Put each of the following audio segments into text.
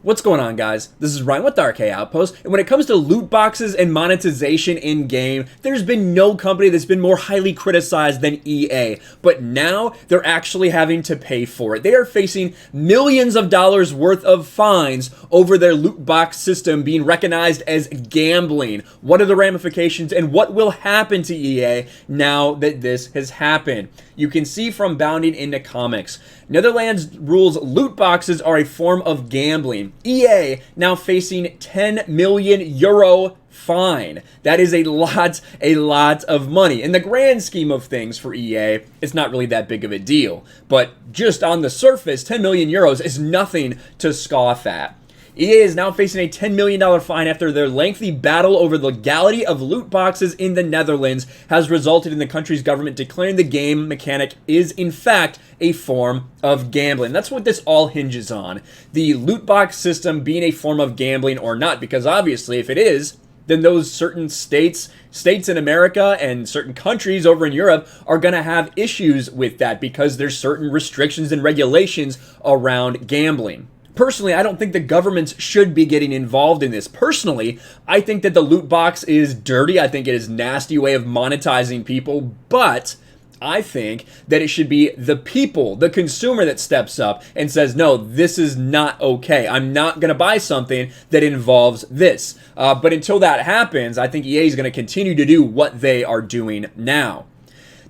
What's going on, guys? This is Ryan with the Outpost, and when it comes to loot boxes and monetization in-game, there's been no company that's been more highly criticized than EA, but now they're actually having to pay for it. They are facing millions of dollars worth of fines over their loot box system being recognized as gambling. What are the ramifications, and what will happen to EA now that this has happened? You can see from bounding into comics, Netherlands rules loot boxes are a form of gambling. EA now facing 10 million euro fine. That is a lot of money. In the grand scheme of things for EA, it's not really that big of a deal. But just on the surface, 10 million euros is nothing to scoff at. EA is now facing a $10 million fine after their lengthy battle over the legality of loot boxes in the Netherlands has resulted in the country's government declaring the game mechanic is, in fact, a form of gambling. That's what this all hinges on. The loot box system being a form of gambling or not, because obviously if it is, then those certain states in America and certain countries over in Europe are going to have issues with that because there's certain restrictions and regulations around gambling. Personally, I don't think the governments should be getting involved in this. Personally, I think that the loot box is dirty. I think it is a nasty way of monetizing people, but I think that it should be the people, the consumer that steps up and says, no, this is not okay. I'm not going to buy something that involves this. But until that happens, I think EA is going to continue to do what they are doing now.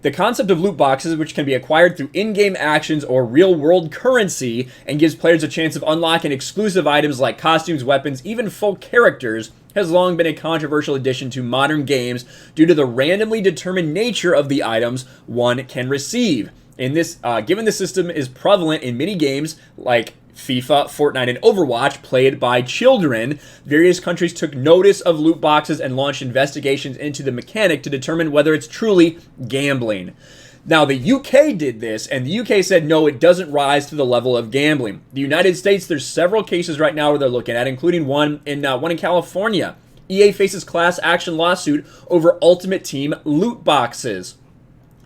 The concept of loot boxes, which can be acquired through in-game actions or real-world currency and gives players a chance of unlocking exclusive items like costumes, weapons, even full characters, has long been a controversial addition to modern games due to the randomly determined nature of the items one can receive. In this, given the system is prevalent in many games like FIFA, Fortnite, and Overwatch played by children, various countries took notice of loot boxes and launched investigations into the mechanic to determine whether it's truly gambling. Now, the UK did this, and the UK said, no, it doesn't rise to the level of gambling. The United States, there's several cases right now where they're looking at, including one in California. EA faces class action lawsuit over Ultimate Team loot boxes.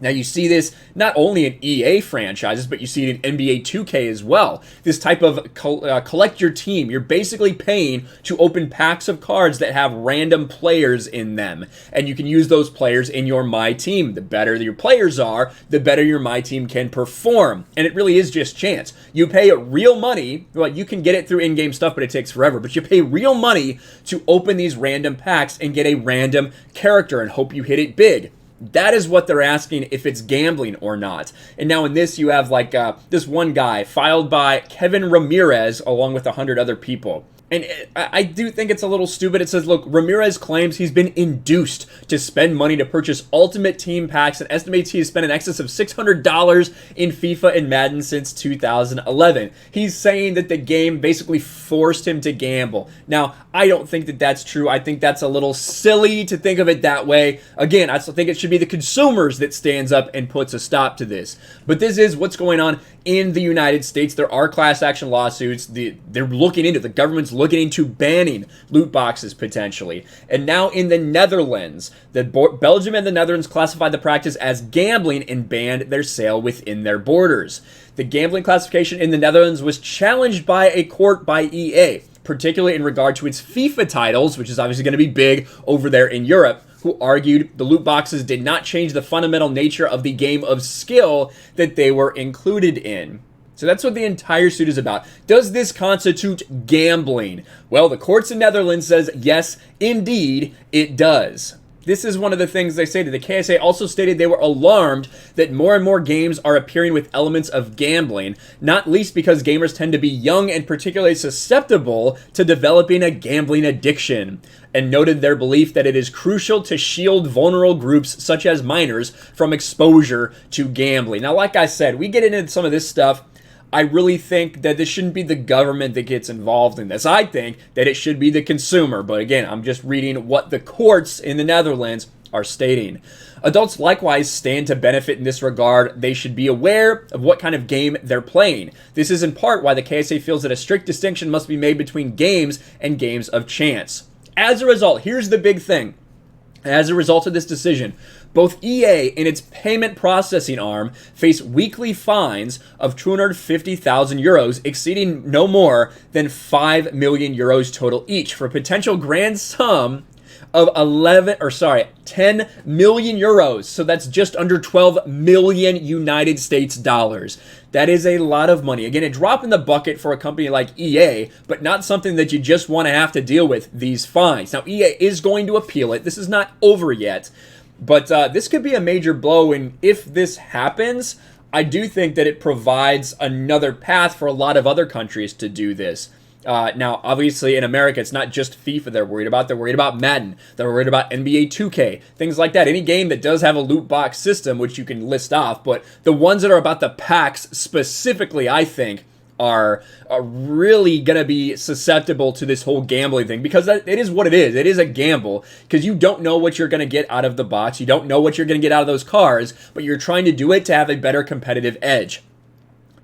Now, you see this not only in EA franchises, but you see it in NBA 2K as well. This type of collect your team. You're basically paying to open packs of cards that have random players in them. And you can use those players in your My Team. The better your players are, the better your My Team can perform. And it really is just chance. You pay real money. Well, you can get it through in-game stuff, but it takes forever. But you pay real money to open these random packs and get a random character and hope you hit it big. That is what they're asking if it's gambling or not. And now in this, you have like this one guy filed by Kevin Ramirez along with 100 other people. And I do think it's a little stupid. It says, look, Ramirez claims he's been induced to spend money to purchase Ultimate Team packs and estimates he has spent in excess of $600 in FIFA and Madden since 2011. He's saying that the game basically forced him to gamble. Now, I don't think that that's true. I think that's a little silly to think of it that way. Again, I still think it should be the consumers that stands up and puts a stop to this. But this is what's going on in the United States. There are class action lawsuits. They're looking into, the government's looking into banning loot boxes potentially. And now in the Netherlands, Belgium and the Netherlands classified the practice as gambling and banned their sale within their borders. The gambling classification in the Netherlands was challenged by a court by EA, particularly in regard to its FIFA titles, which is obviously going to be big over there in Europe, who argued the loot boxes did not change the fundamental nature of the game of skill that they were included in. So that's what the entire suit is about. Does this constitute gambling? Well, the courts in Netherlands says yes, indeed, it does. This is one of the things they stated. The KSA also stated they were alarmed that more and more games are appearing with elements of gambling, not least because gamers tend to be young and particularly susceptible to developing a gambling addiction, and noted their belief that it is crucial to shield vulnerable groups such as minors from exposure to gambling. Now, like I said, we get into some of this stuff. I really think that this shouldn't be the government that gets involved in this. I think that it should be the consumer. But again, I'm just reading what the courts in the Netherlands are stating. Adults likewise stand to benefit in this regard. They should be aware of what kind of game they're playing. This is in part why the KSA feels that a strict distinction must be made between games and games of chance. As a result, here's the big thing. As a result of this decision, Both EA and its payment processing arm face weekly fines of 250,000 euros, exceeding no more than 5 million euros total each, for a potential grand sum of 10 million euros. So that's just under 12 million United States dollars. That is a lot of money. Again, a drop in the bucket for a company like EA, but not something that you just want to have to deal with, these fines. Now, EA is going to appeal it. This is not over yet, but this could be a major blow. And if this happens, I do think that it provides another path for a lot of other countries to do this. Now, obviously, in America, it's not just FIFA they're worried about. They're worried about Madden. They're worried about NBA 2K, things like that. Any game that does have a loot box system, which you can list off. But the ones that are about the packs specifically, I think, are really going to be susceptible to this whole gambling thing, because it is what it is. It is a gamble, because you don't know what you're going to get out of the box. You don't know what you're going to get out of those cars, but you're trying to do it to have a better competitive edge.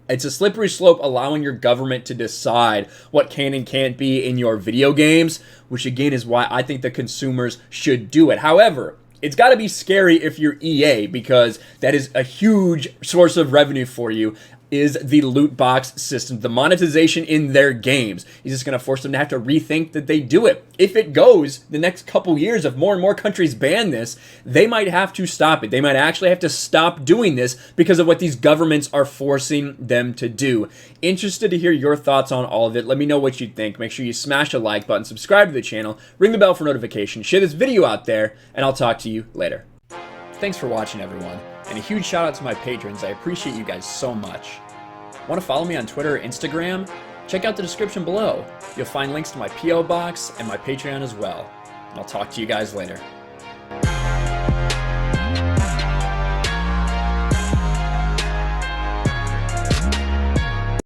It's a slippery slope, allowing your government to decide what can and can't be in your video games, which again is why I think the consumers should do it. However, it's got to be scary if you're EA, because that is a huge source of revenue for you, is the loot box system, the monetization in their games. He's just going to force them to have to rethink that they do it. If it goes the next couple years, if more and more countries ban this, they might have to stop it. They might actually have to stop doing this because of what these governments are forcing them to do. Interested to hear your thoughts on all of it. Let me know what you think. Make sure you smash the like button, subscribe to the channel, ring the bell for notifications, share this video out there, and I'll talk to you later. Thanks for watching, everyone. And a huge shout out to my patrons. I appreciate you guys so much. Want to follow me on Twitter or Instagram? Check out the description below. You'll find links to my P.O. box and my Patreon as well. And I'll talk to you guys later.